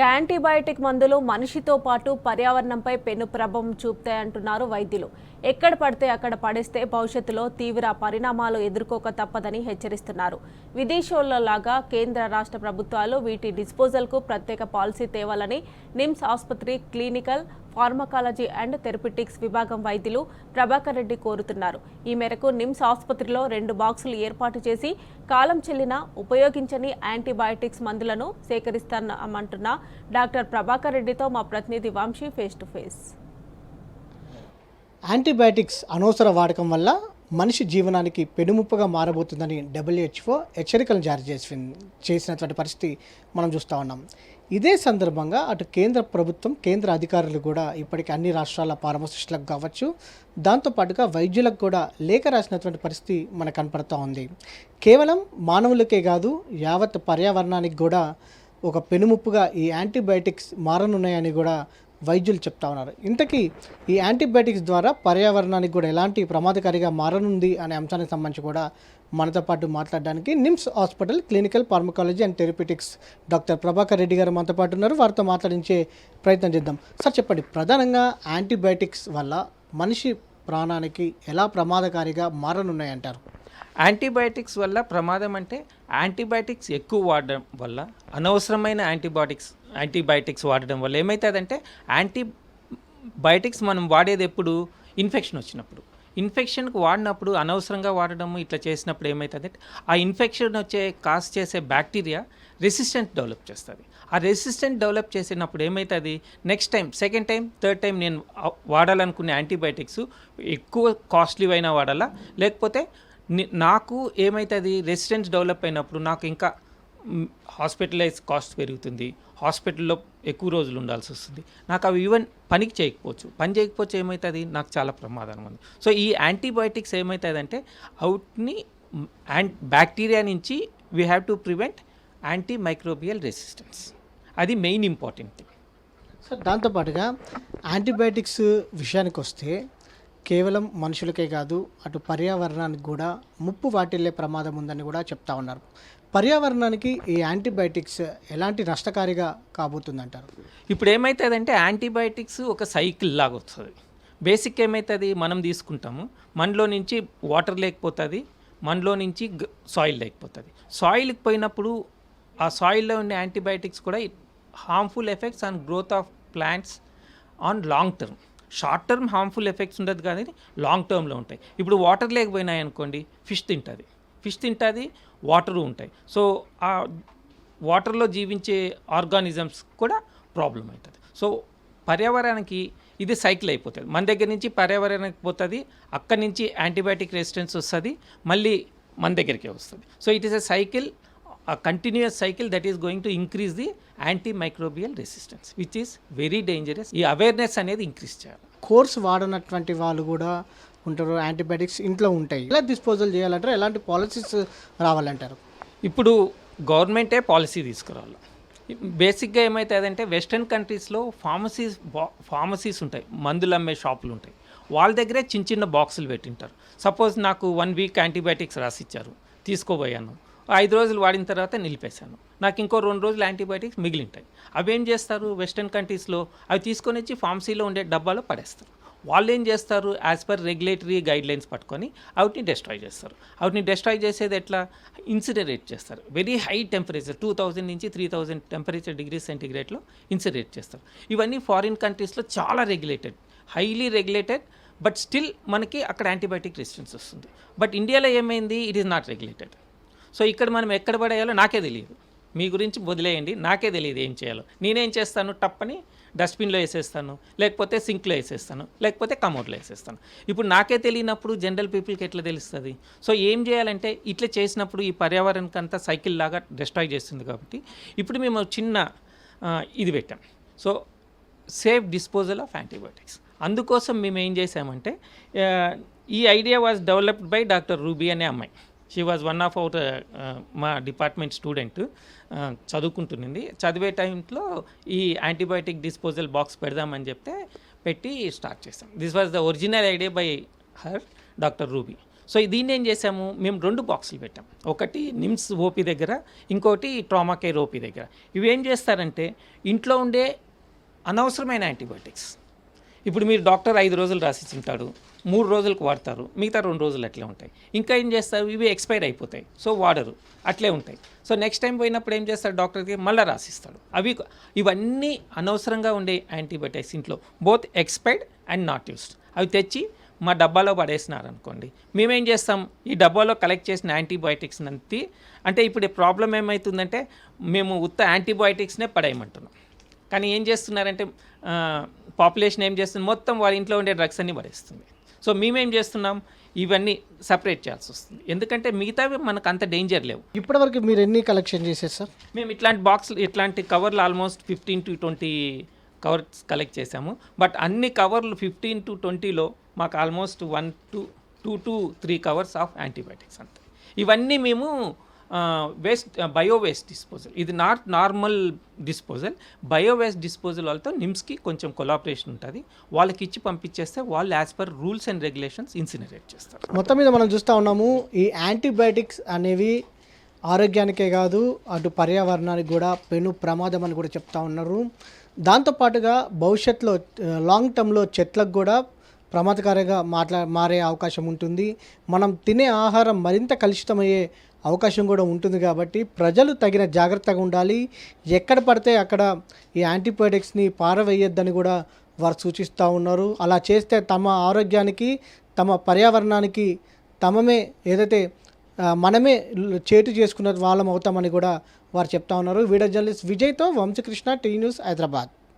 Antibiotic మందులు మనిషితో పాటు పర్యావరణంపై పెను ప్రభావం చూపుతాయంటున్నారు వైద్యులు. ఎక్కడ పడితే అక్కడ పడేస్తే భవిష్యత్తులో తీవ్ర పరిణామాలు ఎదుర్కోక తప్పదని హెచ్చరిస్తున్నారు. విదేశాల్లో లాగా కేంద్ర రాష్ట్ర ప్రభుత్వాలు వీటి డిస్పోజల్కు ప్రత్యేక పాలసీ తేవాలని నిమ్స్ ఆసుపత్రి క్లినికల్ ఫార్మకాలజీ అండ్ థెరపిటిక్స్ విభాగం వైద్యులు ప్రభాకర్ రెడ్డి కోరుతున్నారు. ఈ మేరకు నిమ్స్ ఆసుపత్రిలో 2 బాక్సులు ఏర్పాటు చేసి కాలం చెల్లిన ఉపయోగించని యాంటీబయాటిక్స్ మందులను సేకరిస్తామంటున్న డాక్టర్ ప్రభాకర్ రెడ్డితో మా ప్రతినిధి Vamshi face to face. Antibiotics అనవసర వాడకం వల్ల మనిషి జీవనానికి పెనుముప్పుగా మారబోతుందని WHO హెచ్చరికలు జారీ చేసినటువంటి పరిస్థితి మనం చూస్తూ ఉన్నాం. ఇదే సందర్భంగా అటు కేంద్ర ప్రభుత్వం, కేంద్ర అధికారులు కూడా ఇప్పటికీ అన్ని రాష్ట్రాల ఫార్మసిస్టులకు కావచ్చు, దాంతోపాటుగా వైద్యులకు కూడా లేఖ రాసినటువంటి పరిస్థితి మనకు కనపడుతూ ఉంది. కేవలం మానవులకే కాదు, యావత్ పర్యావరణానికి కూడా ఒక పెనుముప్పుగా ఈ యాంటీబయాటిక్స్ మారనున్నాయని కూడా వైద్యులు చెప్తా ఉన్నారు. ఇంతకీ ఈ యాంటీబయాటిక్స్ ద్వారా పర్యావరణానికి కూడా ఎలాంటి ప్రమాదకారిగా మారనుంది అనే అంశానికి సంబంధించి కూడా మనతో పాటు మాట్లాడడానికి NIMS hospital clinical pharmacology and therapeutics doctor Prabhakar Reddy గారు మనతో పాటు ఉన్నారు. వారితో మాట్లాడించే ప్రయత్నం చేద్దాం. సార్ చెప్పండి, ప్రధానంగా యాంటీబయాటిక్స్ వల్ల మనిషి ప్రాణానికి ఎలా ప్రమాదకారిగా మారనున్నాయంటారు? యాంటీబయాటిక్స్ వల్ల ప్రమాదం అంటే యాంటీబయాటిక్స్ ఎక్కువ వాడడం వల్ల, అనవసరమైన యాంటీబయాటిక్స్ వాడడం వల్ల ఏమవుతుందంటే, యాంటీబయాటిక్స్ మనం వాడేది ఎప్పుడు ఇన్ఫెక్షన్ వచ్చినప్పుడు, ఇన్ఫెక్షన్కి వాడినప్పుడు అనవసరంగా వాడడము ఇట్లా చేసినప్పుడు ఏమవుతుందంటే ఆ ఇన్ఫెక్షన్ కాజ్ చేసే బ్యాక్టీరియా రెసిస్టెంట్ డెవలప్ చేస్తుంది. ఆ రెసిస్టెంట్ డెవలప్ చేసినప్పుడు ఏమవుతుంది, next time, second time, third time నేను వాడాలనుకునే యాంటీబయాటిక్స్ ఎక్కువ కాస్ట్లీ అయినా వాడాలా, లేకపోతే నాకు ఏమవుతుంది రెసిస్టెన్స్ డెవలప్ అయినప్పుడు నాకు ఇంకా హాస్పిటలైజ్ కాస్ట్ పెరుగుతుంది, హాస్పిటల్లో ఎక్కువ రోజులు ఉండాల్సి వస్తుంది, నాకు అవి ఈవెన్ పని చేయకపోవచ్చు ఏమవుతుంది, నాకు చాలా ప్రమాదం ఉంది. సో ఈ యాంటీబయాటిక్స్ ఏమవుతుందంటే అవుట్ని బ్యాక్టీరియా నుంచి we have to prevent antimicrobial resistance. అది మెయిన్ ఇంపార్టెంట్ థింగ్. సో దాంతోపాటుగా యాంటీబయాటిక్స్ విషయానికి వస్తే కేవలం మనుషులకే కాదు, అటు పర్యావరణానికి కూడా ముప్పు వాటిల్లే ప్రమాదం ఉందని కూడా చెప్తా ఉన్నారు. పర్యావరణానికి ఈ యాంటీబయాటిక్స్ ఎలాంటి నష్టకారిగా కాబోతుందంటారు? ఇప్పుడు ఏమవుతుందంటే యాంటీబయాటిక్స్ ఒక సైకిల్ లాగా వస్తుంది. బేసిక్ ఏమవుతుంది, మనం తీసుకుంటాము, మనలో నుంచి వాటర్ లేకపోతుంది, మనలో నుంచి సాయిల్ లేకపోతుంది. సాయిల్కి పోయినప్పుడు ఆ సాయిల్లో ఉండే యాంటీబయాటిక్స్ కూడా harmful effects on growth of plants on long term. Short term harmful effects ఉండదు కానీ లాంగ్ టర్మ్లో ఉంటాయి. ఇప్పుడు వాటర్ లేకపోయినాయి అనుకోండి, ఫిష్ తింటుంది, వాటరు ఉంటాయి. సో ఆ వాటర్లో జీవించే ఆర్గానిజమ్స్ కూడా ప్రాబ్లం అవుతుంది. సో పర్యావరణానికి ఇది సైకిల్ అయిపోతుంది. మన దగ్గర నుంచి పర్యావరణానికి పోతుంది, అక్కడి నుంచి యాంటీబయాటిక్ రెసిస్టెన్స్ వస్తుంది, మళ్ళీ మన దగ్గరికే వస్తుంది. So it is a cycle, a continuous cycle that is going to increase the antimicrobial resistance, which is very dangerous. ఈ అవేర్నెస్ అనేది ఇంక్రీజ్ చేయాలి. కోర్స్ వాడనటువంటి వాళ్ళు కూడా ఉంటారు, యాంటీబయాటిక్స్ ఇంట్లో ఉంటాయి, ఎలా డిస్పోజల్ చేయాలంటారు? ఎలాంటి పాలసీస్ రావాలంటారు? ఇప్పుడు గవర్నమెంటే పాలసీ తీసుకురావాలి. బేసిక్గా ఏమవుతుందంటే వెస్టర్న్ కంట్రీస్లో ఫార్మసీస్ ఉంటాయి, మందులు అమ్మే షాపులు ఉంటాయి, వాళ్ళ దగ్గరే చిన్న బాక్సులు పెట్టింటారు. సపోజ్ నాకు 1 వీక్ యాంటీబయాటిక్స్ రాసిచ్చారు, తీసుకోబోయాను, 5 రోజులు వాడిన తర్వాత నిలిపేశాను, నాకు ఇంకో 2 రోజులు యాంటీబయాటిక్స్ మిగిలింటాయి. అవి ఏం చేస్తారు, వెస్టర్న్ కంట్రీస్లో అవి తీసుకొని వచ్చి ఫార్మసీలో ఉండే డబ్బాలో పడేస్తారు. వాళ్ళు ఏం చేస్తారు, యాజ్ పర్ రెగ్యులేటరీ గైడ్లైన్స్ పట్టుకొని వాటిని డెస్ట్రాయ్ చేస్తారు. వాటిని డెస్ట్రాయ్ చేసేది ఎట్లా, ఇన్సినరేట్ చేస్తారు. వెరీ హై టెంపరేచర్ 2000 నుంచి 3000 టెంపరేచర్ డిగ్రీ సెంటిగ్రేడ్లో ఇన్సినరేట్ చేస్తారు. ఇవన్నీ ఫారిన్ కంట్రీస్లో చాలా regulated, highly regulated, but still మనకి అక్కడ యాంటీబయాటిక్ రెసిస్టెన్స్ వస్తుంది. బట్ ఇండియాలో ఏమైంది, it is not regulated. So ఇక్కడ మనం ఎక్కడ పడేయాలో నాకే తెలియదు, మీ గురించి వదిలేయండి, నాకే తెలియదు ఏం చేయాలో. నేనేం చేస్తాను, టప్పని డస్ట్బిన్లో వేసేస్తాను, లేకపోతే సింక్లో వేసేస్తాను, లేకపోతే కమోడ్లో వేసేస్తాను. ఇప్పుడు నాకే తెలియనప్పుడు జనరల్ పీపుల్కి ఎట్లా తెలుస్తుంది? సో ఏం చేయాలంటే ఇట్లా చేసినప్పుడు ఈ పర్యావరణానికి అంతా సైకిల్ లాగా డిస్ట్రాయ్ చేస్తుంది. కాబట్టి ఇప్పుడు మేము చిన్న ఇది పెట్టాం, so safe disposal of antibiotics. అందుకోసం మేము ఏం చేసామంటే, ఈ idea was developed by doctor ruby అనే అమ్మాయి. She was one of our మా డిపార్ట్మెంట్ స్టూడెంట్, చదువుకుంటుంది. చదివే టైంలో ఈ యాంటీబయాటిక్ డిస్పోజల్ బాక్స్ పెడదామని చెప్తే పెట్టి స్టార్ట్ చేస్తాం. This was the original idea by her, doctor ruby. So దీన్ని ఏం చేసాము, మేము 2 బాక్సులు పెట్టాం. ఒకటి నిమ్స్ ఓపీ దగ్గర, ఇంకోటి ట్రామా కేర్ ఓపీ దగ్గర. ఇవి ఏం చేస్తారంటే ఇంట్లో ఉండే అనవసరమైన యాంటీబయాటిక్స్, ఇప్పుడు మీరు డాక్టర్ 5 రోజులు రాసి ఉంటాడు, 3 రోజులకు వాడతారు, మిగతా 2 రోజులు అట్లే ఉంటాయి. ఇంకా ఏం చేస్తారు, ఇవి ఎక్స్పైర్ అయిపోతాయి, సో వాడరు, అట్లే ఉంటాయి. సో నెక్స్ట్ టైం పోయినప్పుడు ఏం చేస్తాడు, డాక్టర్కి మళ్ళీ రాసిస్తాడు. ఇవన్నీ అనవసరంగా ఉండే యాంటీబయాటిక్స్ ఇంట్లో, both expired and not used. అవి తెచ్చి మా డబ్బాలో పడేసినారు అనుకోండి, మేమేం చేస్తాం, ఈ డబ్బాలో కలెక్ట్ చేసిన యాంటీబయాటిక్స్ అంతా, అంటే ఇప్పుడు ప్రాబ్లం ఏమవుతుందంటే మేము ఉత్త యాంటీబయాటిక్స్నే పడేయమంటున్నాం. కానీ ఏం చేస్తున్నారంటే పాపులేషన్ ఏం చేస్తుంది, మొత్తం వాళ్ళ ఇంట్లో ఉండే డ్రగ్స్ అన్నీ పడేస్తుంది. సో మేమేం చేస్తున్నాం, ఇవన్నీ సపరేట్ చేయాల్సి వస్తుంది, ఎందుకంటే మిగతావి మనకు అంత డేంజర్ లేవు. ఇప్పటివరకు మీరు ఎన్ని కలెక్షన్ చేశారు సార్? మేము ఇట్లాంటి కవర్లు ఆల్మోస్ట్ 15 to 20 కవర్స్ కలెక్ట్ చేసాము. బట్ అన్ని కవర్లు 15 to 20లో మాకు almost 2 to 3 covers of antibiotics అంతే. ఇవన్నీ మేము బయో వేస్ట్ డిస్పోజల్, ఇది not normal disposal, bio waste disposal వాళ్ళతో నిమ్స్కి కొంచెం కొలాబరేషన్ ఉంటుంది. వాళ్ళకి ఇచ్చి పంపించేస్తే వాళ్ళు as per rules and regulations incinerate చేస్తారు. మొత్తం మీద మనం చూస్తూ ఉన్నాము, ఈ యాంటీబయాటిక్స్ అనేవి ఆరోగ్యానికే కాదు అటు పర్యావరణానికి కూడా పెను ప్రమాదం అని కూడా చెప్తా ఉన్నారు. దాంతోపాటుగా భవిష్యత్తులో లాంగ్ టర్మ్లో చెట్లకు కూడా ప్రమాదకారిగా మారే అవకాశం ఉంటుంది. మనం తినే ఆహారం మరింత కలుషితమయ్యే అవకాశం కూడా ఉంటుంది. కాబట్టి ప్రజలు తగిన జాగ్రత్తగా ఉండాలి. ఎక్కడ పడితే అక్కడ ఈ యాంటీబయాటిక్స్ని పారవేయొద్దని కూడా వారు సూచిస్తూ ఉన్నారు. అలా చేస్తే తమ ఆరోగ్యానికి, తమ పర్యావరణానికి మనమే చేటు చేసుకున్న వాళ్ళం అవుతామని కూడా వారు చెప్తా ఉన్నారు. వీడియో జర్నలిస్ట్ విజయ్తో వంశకృష్ణ, టీ న్యూస్, హైదరాబాద్.